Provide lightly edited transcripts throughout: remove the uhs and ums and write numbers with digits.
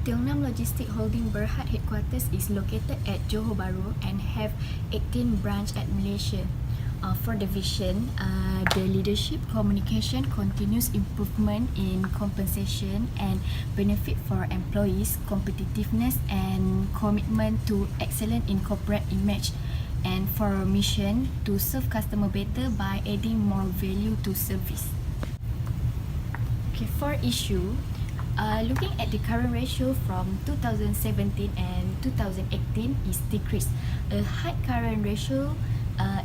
Tiongnan Logistic Holding Berhad headquarters is located at Johor Bahru and have 18 branch at Malaysia. For the vision, the leadership communication continuous improvement in compensation and benefit for employees, competitiveness and commitment to excellence in corporate image, and for our mission to serve customer better by adding more value to service. Okay, for issue, looking at the current ratio from 2017 and 2018 is decreased. A high current ratio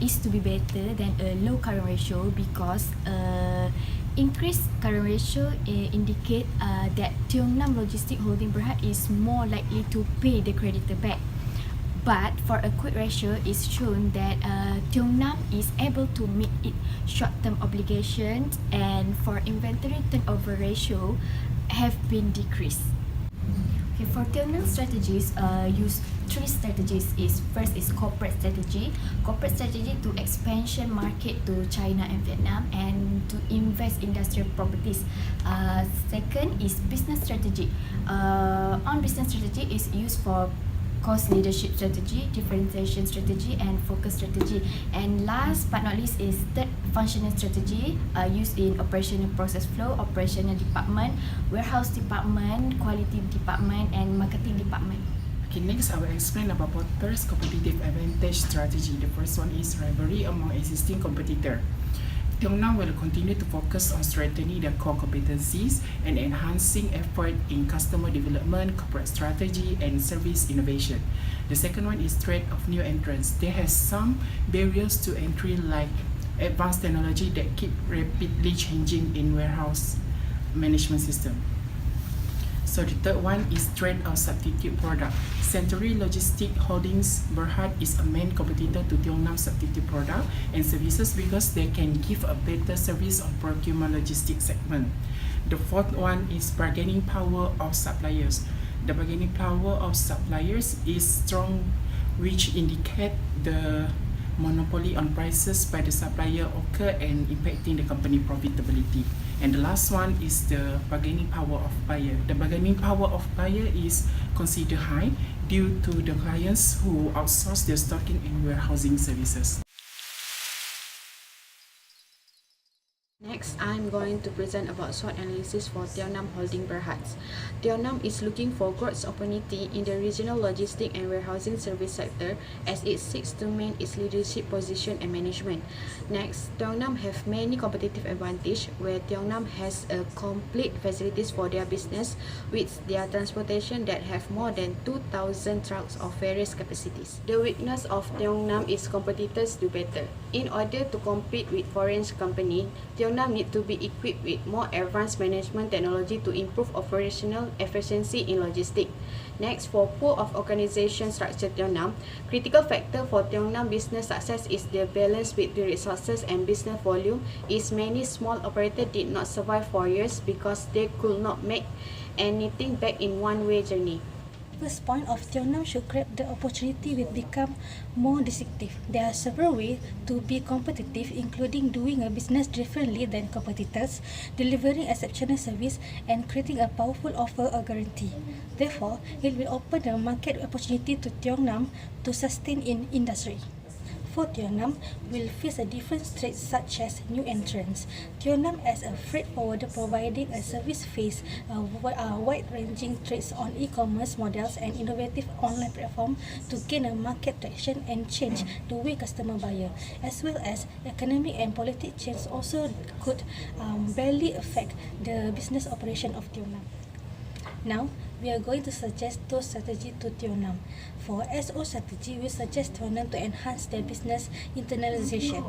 is to be better than a low current ratio because increased current ratio indicate that Tiongnan Logistic Holding Berhad is more likely to pay the creditor back. But for a quick ratio, it's shown that Tiongnan is able to meet its short-term obligations, and for inventory turnover ratio have been decreased. Okay, for Tiongnan strategies, use three strategies. First is corporate strategy. Corporate strategy to expansion market to China and Vietnam and to invest industrial properties. Second is business strategy. On business strategy is used for cost leadership strategy, differentiation strategy, and focus strategy. And last but not least is third functional strategy used in operational process flow, operational department, warehouse department, quality department, and marketing department. Okay, next I will explain about first competitive advantage strategy. The first one is rivalry among existing competitor. Tiongnan will continue to focus on strengthening their core competencies and enhancing effort in customer development, corporate strategy, and service innovation. The second one is threat of new entrants. There has some barriers to entry like advanced technology that keep rapidly changing in warehouse management system. So the third one is threat of substitute product. Century Logistic Holdings Berhad is a main competitor to Tiongnan substitute product and services because they can give a better service on procurement logistics segment. The fourth one is bargaining power of suppliers. The bargaining power of suppliers is strong, which indicate the monopoly on prices by the supplier occur and impacting the company profitability. And the last one is the bargaining power of buyer. The bargaining power of buyer is considered high due to the clients who outsource their stocking and warehousing services. Next, I'm going to present about SWOT analysis for Tiongnan Holding Berhad. Tiongnan is looking for growth opportunity in the regional logistic and warehousing service sector as it seeks to maintain its leadership position and management. Next, Tiongnan have many competitive advantage where Tiongnan has a complete facilities for their business with their transportation that have more than 2,000 trucks of various capacities. The weakness of Tiongnan is competitors do better. In order to compete with foreign company, Tiongnan need to be equipped with more advanced management technology to improve operational efficiency in logistics. Next, for pool of organization structure Tiongnan, critical factor for Tiongnan business success is the balance between resources and business volume. Is many small operators did not survive for years because they could not make anything back in one-way journey. First point of Tiongnan should grab the opportunity will become more distinctive. There are several ways to be competitive, including doing a business differently than competitors, delivering exceptional service, and creating a powerful offer or guarantee. Therefore, it will open the market opportunity to Tiongnan to sustain in industry. For Tiongnan will face a different threats such as new entrants. Tiongnan as a freight forwarder providing a service face wide-ranging threats on e-commerce models and innovative online platform to gain a market traction and change the way customer buyer, as well as economic and political change also could barely affect the business operation of Tiongnan. Now, we are going to suggest those strategies to Tiongnan. For SO strategy, we suggest Tiongnan to enhance their business internalization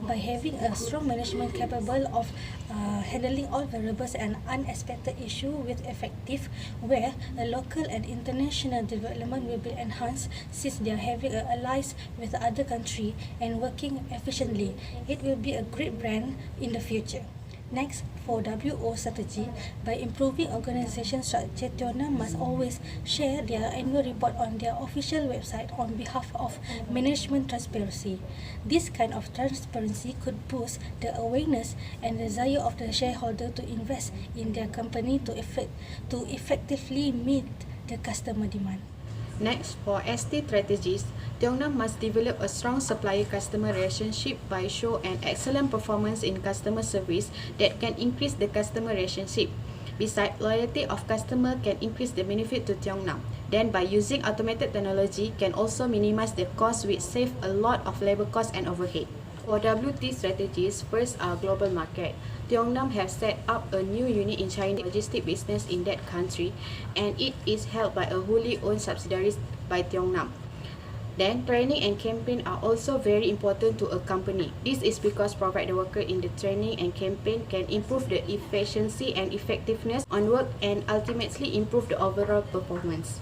by having a strong management capable of handling all variables and unexpected issues with effective, where a local and international development will be enhanced since they are having allies with other countries and working efficiently. It will be a great brand in the future. Next, for WO strategy, by improving organization structure, Tiongnan must always share their annual report on their official website on behalf of management transparency. This kind of transparency could boost the awareness and desire of the shareholder to invest in their company to effectively meet the customer demand. Next, for ST strategies, Tiongnan must develop a strong supplier-customer relationship by show an excellent performance in customer service that can increase the customer relationship. Besides, loyalty of customer can increase the benefit to Tiongnan. Then, by using automated technology, can also minimize the cost, which save a lot of labor cost and overhead. For WT strategies, first are global market. Tiongnan have set up a new unit in China logistic business in that country, and it is held by a wholly owned subsidiary by Tiongnan. Then, training and campaign are also very important to a company. This is because provide the worker in the training and campaign can improve the efficiency and effectiveness on work and ultimately improve the overall performance.